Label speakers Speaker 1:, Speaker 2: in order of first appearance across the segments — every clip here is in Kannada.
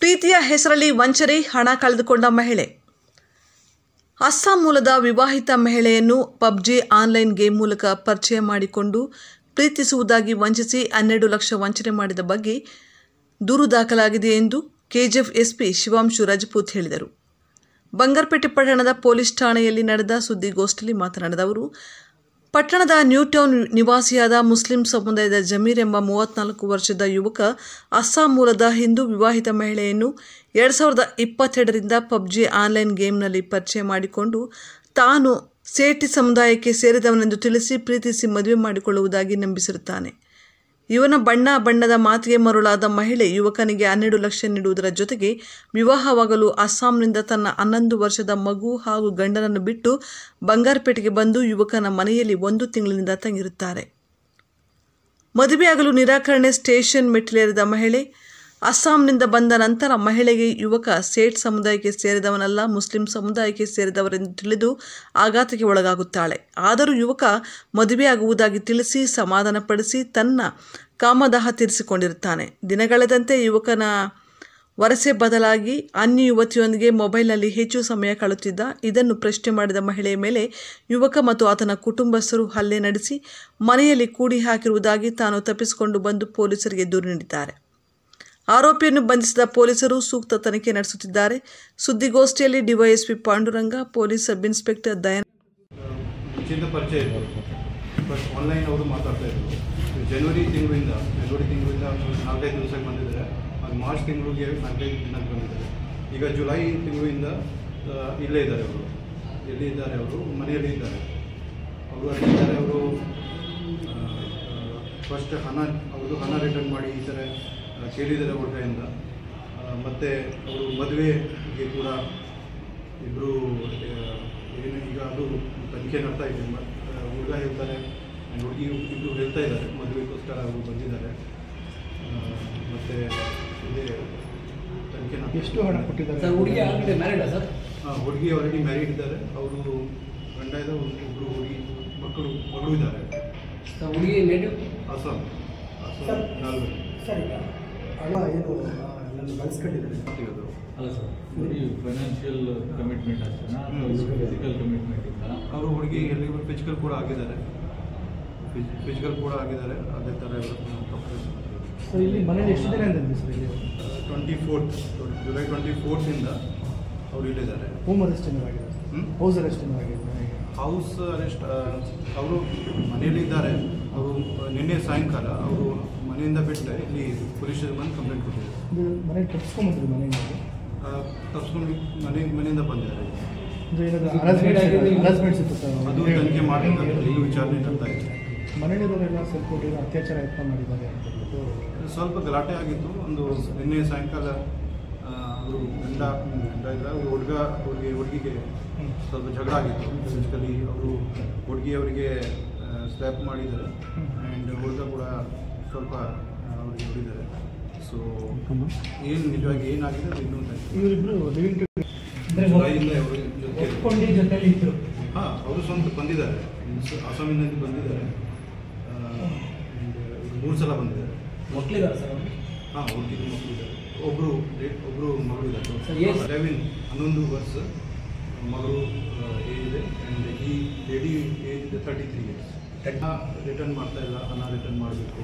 Speaker 1: ಪ್ರೀತಿಯ ಹೆಸರಲ್ಲಿ ವಂಚನೆ, ಹಣ ಕಳೆದುಕೊಂಡ ಮಹಿಳೆ. ಅಸ್ಸಾಂ ಮೂಲದ ವಿವಾಹಿತ ಮಹಿಳೆಯನ್ನು ಪಬ್ಜಿ ಆನ್ಲೈನ್ ಗೇಮ್ ಮೂಲಕ ಪರಿಚಯ ಮಾಡಿಕೊಂಡು ಪ್ರೀತಿಸುವುದಾಗಿ ವಂಚಿಸಿ 12 ಲಕ್ಷ ವಂಚನೆ ಮಾಡಿದ ಬಗ್ಗೆ ದೂರು ದಾಖಲಾಗಿದೆ ಎಂದು ಕೆಜಿಎಫ್ ಎಸ್ಪಿ ಶಿವಾಂಶು ರಜಪೂತ್ ಹೇಳಿದರು. ಬಂಗಾರಪೇಟೆ ಪಟ್ಟಣದ ಪೊಲೀಸ್ ಠಾಣೆಯಲ್ಲಿ ನಡೆದ ಸುದ್ದಿಗೋಷ್ಠಿಯಲ್ಲಿ ಮಾತನಾಡಿದ ಅವರು, ಪಟ್ಟಣದ ನ್ಯೂ ಟೌನ್ ನಿವಾಸಿಯಾದ ಮುಸ್ಲಿಂ ಸಮುದಾಯದ ಜಮೀರ್ ಎಂಬ 34 ವರ್ಷದ ಯುವಕ ಅಸ್ಸಾಂ ಮೂಲದ ಹಿಂದೂ ವಿವಾಹಿತ ಮಹಿಳೆಯನ್ನು 2022ರಿಂದ ಪಬ್ಜಿ ಆನ್ಲೈನ್ ಗೇಮ್ನಲ್ಲಿ ಪರಿಚಯ ಮಾಡಿಕೊಂಡು ತಾನು ಸೇಠಿ ಸಮುದಾಯಕ್ಕೆ ಸೇರಿದವನೆಂದು ತಿಳಿಸಿ ಪ್ರೀತಿಸಿ ಮದುವೆ ಮಾಡಿಕೊಳ್ಳುವುದಾಗಿ ನಂಬಿಸಿರುತ್ತಾನೆ. ಇವನ ಬಣ್ಣದ ಮಾತಿಗೆ ಮರುಳಾದ ಮಹಿಳೆ ಯುವಕನಿಗೆ 12 ಲಕ್ಷ ನೀಡುವುದರ ಜೊತೆಗೆ ವಿವಾಹವಾಗಲು ಅಸ್ಸಾಂನಿಂದ ತನ್ನ 11 ವರ್ಷದ ಮಗು ಹಾಗೂ ಗಂಡನನ್ನು ಬಿಟ್ಟು ಬಂಗಾರಪೇಟೆಗೆ ಬಂದು ಯುವಕನ ಮನೆಯಲ್ಲಿ 1 ತಿಂಗಳಿನಿಂದ ತಂಗಿರುತ್ತಾರೆ. ಮದುವೆಯಾಗಲು ನಿರಾಕರಣೆ ಸ್ಟೇಷನ್ ಮೆಟ್ಟಿಲೇರಿದ ಮಹಿಳೆ ಅಸ್ಸಾಂನಿಂದ ಬಂದ ನಂತರ ಮಹಿಳೆಗೆ ಯುವಕ ಸೇಠ್ ಸಮುದಾಯಕ್ಕೆ ಸೇರಿದವನಲ್ಲ, ಮುಸ್ಲಿಂ ಸಮುದಾಯಕ್ಕೆ ಸೇರಿದವರೆಂದು ತಿಳಿದು ಆಘಾತಕ್ಕೆ ಒಳಗಾಗುತ್ತಾಳೆ. ಆದರೂ ಯುವಕ ಮದುವೆಯಾಗುವುದಾಗಿ ತಿಳಿಸಿ ಸಮಾಧಾನಪಡಿಸಿ ತನ್ನ ಕಾಮದಾಹ ತೀರಿಸಿಕೊಂಡಿರುತ್ತಾನೆ. ದಿನಗಳೆದಂತೆ ಯುವಕನ ವರಸೆ ಬದಲಾಗಿ ಅನ್ಯ ಯುವತಿಯೊಂದಿಗೆ ಮೊಬೈಲ್ನಲ್ಲಿ ಹೆಚ್ಚು ಸಮಯ ಕಳೆಯುತ್ತಿದ್ದ. ಇದನ್ನು ಪ್ರಶ್ನೆ ಮಾಡಿದ ಮಹಿಳೆಯ ಮೇಲೆ ಯುವಕ ಮತ್ತು ಆತನ ಕುಟುಂಬಸ್ಥರು ಹಲ್ಲೆ ನಡೆಸಿ ಮನೆಯಲ್ಲಿ ಕೂಡಿ ಹಾಕಿರುವುದಾಗಿ ತಾನು ತಪ್ಪಿಸಿಕೊಂಡು ಬಂದು ಪೊಲೀಸರಿಗೆ ದೂರು ನೀಡಿದ್ದಾರೆ. ಆರೋಪಿಯನ್ನು ಬಂಧಿಸಿದ ಪೊಲೀಸರು ಸೂಕ್ತ ತನಿಖೆ ನಡೆಸುತ್ತಿದ್ದಾರೆ. ಸುದ್ದಿಗೋಷ್ಠಿಯಲ್ಲಿ DYSP Panduranga, police sub inspector Dayananda.
Speaker 2: ಪರಿಚಯ ಆನ್ಲೈನ್ ಅವರು ಮಾತಾಡ್ತಾ ಇದ್ರು. ಜನವರಿ ತಿಂಗಳಿಂದ 4-5 ದಿವಸಕ್ಕೆ ಬಂದಿದ್ದಾರೆ. ಅದು ಮಾರ್ಚ್ ತಿಂಗಳಿಗೆ 4-5 ದಿನಕ್ಕೆ ಬಂದಿದ್ದಾರೆ. ಈಗ ಜುಲೈ ತಿಂಗಳಿಂದ ಇಲ್ಲೇ ಇದ್ದಾರೆ. ಅವರು ಎಲ್ಲಿ ಇದ್ದಾರೆ? ಅವರು ಮನೆಯಲ್ಲಿ ಇದ್ದಾರೆ. ಅವರು ಅಲ್ಲಿದ್ದಾರೆ. ಅವರು ಫಸ್ಟ್ ಅವ್ರದ್ದು ಹಣ ರಿಟರ್ನ್ ಮಾಡಿ ಈ ಥರ ಕೇಳಿದ್ದಾರೆ ಅವ್ರ ಕಡೆಯಿಂದ. ಮತ್ತು ಅವರು ಮದುವೆಗೆ ಕೂಡ ಇಬ್ಬರು ಏನು ಈಗ ಅದು ತನಿಖೆ ನಡೆತಾ ಇದೆ. ಹುಡುಗ ಹೇಳ್ತಾರೆ, ಹುಡುಗಿ ಇಬ್ಬರು ಹೇಳ್ತಾ ಇದ್ದಾರೆ ಮದುವೆಗೋಸ್ಕರ ಅವರು ಬಂದಿದ್ದಾರೆ. ಮತ್ತು ಇದೇ ತನಿಖೆ
Speaker 3: ಎಷ್ಟು ಹಣ ಕೊಟ್ಟಿದ್ದಾರೆ?
Speaker 4: ಹುಡುಗಿ ಆಲ್ರೆಡಿ ಮ್ಯಾರಿಡಾ ಸರ್?
Speaker 2: ಹುಡುಗಿ ಆಲ್ರೆಡಿ ಮ್ಯಾರಿಡ್ ಇದ್ದಾರೆ. ಅವರು ಗಂಡ ಇದೆ, ಒಬ್ಬರು ಹುಡುಗಿ ಮಗಳು ಇದ್ದಾರೆ.
Speaker 4: ಹುಡುಗಿ ನೇಟಿವ್
Speaker 2: ಅಸ್ಸಾಂ. ನಾಲ್ಕು
Speaker 3: ಸರಿ. ಹಣ ಏನು ನನ್ನ ಬಳಸ್ಕೊಂಡಿದ್ದಾರೆ?
Speaker 5: ಅಲ್ಲ ಸರ್, ಫೈನಾನ್ಷಿಯಲ್ ಕಮಿಟ್ಮೆಂಟ್ ಅಷ್ಟೇನಾ, ಫಿಸಿಕಲ್ ಕಮಿಟ್ಮೆಂಟ್ ಇಲ್ಲ?
Speaker 2: ಅವರು ಹುಡುಗಿ ಎಲ್ಲಿ ಫಿಸಿಕಲ್ ಕೂಡ ಆಗಿದ್ದಾರೆ. ಅದೇ ಥರ
Speaker 3: ಸರ್, ಇಲ್ಲಿ ಮನೇಲಿ ಎಷ್ಟು ದಿನ ಇದೆ ಸರ್? ಇಲ್ಲಿ
Speaker 2: 24th ಜುಲೈ 24th ಅವರು ಇಲ್ಲಿದ್ದಾರೆ.
Speaker 3: ಹೋಮ್ ಅರೆಸ್ಟ್ ಏನಾಗಿದೆ? ಹೌಸ್ ಅರೆಸ್ಟ್ ಏನಾಗಿದೆ?
Speaker 2: ಹೌಸ್ ಅರೆಸ್ಟ್ ಅವರು ಮನೆಯಲ್ಲಿ ಇದ್ದಾರೆ. ಅವರು ನಿನ್ನೆ ಸಾಯಂಕಾಲ ಅವರು ಮನೆಯಿಂದ ಬಿಟ್ಟು ಇಲ್ಲಿ ಪೊಲೀಸ್ ಸ್ಟೇಷನ್ ಬಂದು ಕಂಪ್ಲೇಂಟ್ ಕೊಟ್ಟಿದ್ದಾರೆ.
Speaker 3: ಮನೆಗೆ ತಪ್ಪಿಸ್ಕೊಂಡ್ಬಂದ್ರು? ಮನೆಯಿಂದ
Speaker 2: ತಪ್ಪಿಸ್ಕೊಂಡು ಮನೆಯಿಂದ ಬಂದಿದ್ದಾರೆ.
Speaker 3: ಹರಾಸ್ಮೆಂಟ್ಸ್ ಇತ್ತು ಸರ್?
Speaker 2: ಅದು ತನಿಖೆ ಮಾಡಬೇಕಾದ್ರೆ ಈಗ ವಿಚಾರಣೆ ನಡೆತಾ ಇದೆ.
Speaker 3: ಮನೆಯವರೆಲ್ಲ ಸ್ವಲ್ಪ ಅತ್ಯಾಚಾರ ಯತ್ನ ಮಾಡಿದ್ದಾರೆ ಅಂತ
Speaker 2: ಸ್ವಲ್ಪ ಗಲಾಟೆ ಆಗಿತ್ತು. ಒಂದು ನಿನ್ನೆ ಸಾಯಂಕಾಲ ಅವರು ಗಂಡ ಇದ್ದರೆ ಹುಡುಗಿಗೆ ಸ್ವಲ್ಪ ಜಗಳ ಆಗಿತ್ತು. ಫಿಸಿಕಲಿ ಅವರು ಹುಡುಗಿಯವರಿಗೆ ಸ್ಲ್ಯಾಪ್ ಮಾಡಿದ್ದಾರೆ. ಆ್ಯಂಡ್ ಹುಡುಗ ಕೂಡ ಸ್ವಲ್ಪ ಅವ್ರಿಗೆ ಹೊಡಿದ್ದಾರೆ. ಸೊ ಏನು ನಿಜವಾಗಿ ಏನಾಗಿದೆ ಅದು ಇನ್ನೂ
Speaker 3: ಇವರಿಬ್ಬರು ಜೊತೆಲಿ ಇದ್ದರು.
Speaker 2: ಹಾಂ, ಅವರು ಸ್ವಂತ ಬಂದಿದ್ದಾರೆ. ಅಸ್ಸಾಮಿನಿಂದ ಬಂದಿದ್ದಾರೆ. 3 ಸಲ ಬಂದಿದ್ದಾರೆ.
Speaker 4: ಮಕ್ಕಳಿದ್ದಾರೆ ಸರ್?
Speaker 2: ಹಾಂ, ಹುಡುಗಿದು ಮಕ್ಕಳಿದ್ದಾರೆ. ಒಬ್ಬರು ಮಗಳಿದ್ದಾರೆ. 11 ವರ್ಷ ಮಗಳು ಏಜ್ ಇದೆ. ಆ್ಯಂಡ್ ಈ ಲೇಡಿ ಏಜ್ ಇದೆ 33 years. ರಿಟರ್ನ್ ಮಾಡ್ತಾ ಇಲ್ಲ, ಹಣ ರಿಟರ್ನ್ ಮಾಡಬೇಕು.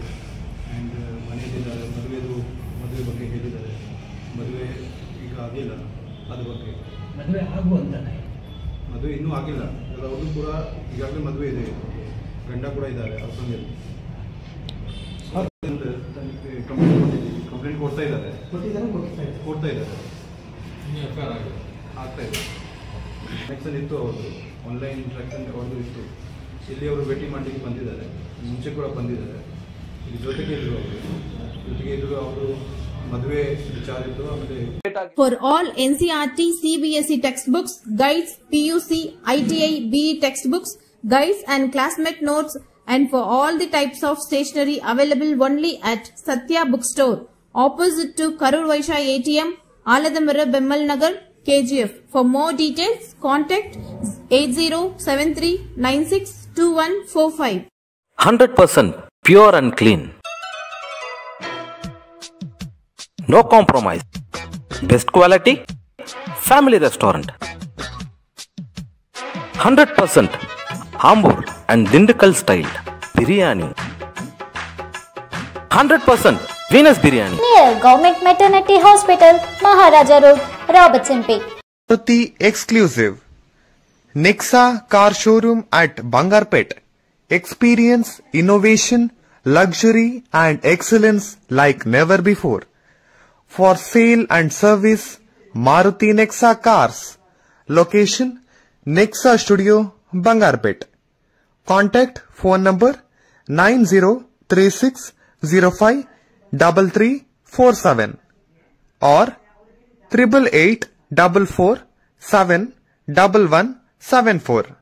Speaker 2: ಆ್ಯಂಡ್ ಮನೆಯಲ್ಲಿದ್ದಾರೆ. ಮದುವೆ ಬಗ್ಗೆ ಹೇಳಿದ್ದಾರೆ. ಮದುವೆ ಈಗ ಆಗಿಲ್ಲ. ಅದ್ರ ಬಗ್ಗೆ
Speaker 4: ಮದುವೆ ಆಗುವಂತಾನೆ?
Speaker 2: ಮದುವೆ ಇನ್ನೂ ಆಗಿಲ್ಲ. ಅವ್ರದ್ದು ಕೂಡ ಈಗಾಗಲೇ ಮದುವೆ ಇದೆ. ಗಂಡ ಕೂಡ ಇದ್ದಾರೆ ಅಸ್ಸಾಂನಲ್ಲಿ. ಕಂಪ್ಲೇಂಟ್ ಕೊಡ್ತಾ ಇದ್ದಾರೆ. ಆಗ್ತಾ ಇದೆ. ಕನೆಕ್ಷನ್ ಇತ್ತು ಅವ್ರದ್ದು, ಆನ್ಲೈನ್ ಇಂಟ್ರಾಕ್ಷನ್ ಅವ್ರದ್ದು ಇತ್ತು. ಇಲ್ಲಿ ಅವರು ಭೇಟಿ ಮಾಡಲಿಕ್ಕೆ ಬಂದಿದ್ದಾರೆ. ಮುಂಚೆ ಕೂಡ ಬಂದಿದ್ದಾರೆ. ಈಗ ಜೊತೆಗೆ ಇದ್ರು ಅವರು ಮದುವೆ ವಿಚಾರ ಇತ್ತು. ಆಮೇಲೆ
Speaker 6: For all NCERT, CBSE textbooks, guides, PUC, ITI, BE textbooks, guides and classmate notes, and for all the types of stationery available only at Satya Bookstore, opposite to Karur Vaishya ATM, Aladamara, Bemmal Nagar, KGF. For more details, contact 8073962145.
Speaker 7: 100% pure and clean. No compromise. Best quality, family restaurant. 100% Ambur and Dindigul style biryani. 100% Venus biryani.
Speaker 8: Near Government Maternity Hospital, Maharaja Road, Robertson Bay.
Speaker 9: Maruti exclusive Nexa car showroom at Bangarpet. Experience innovation, luxury and excellence like never before. For sale and service, Maruti Nexa cars. Location Nexa Studio, Bangarpet. Contact phone number 9036053347 or 8884471174.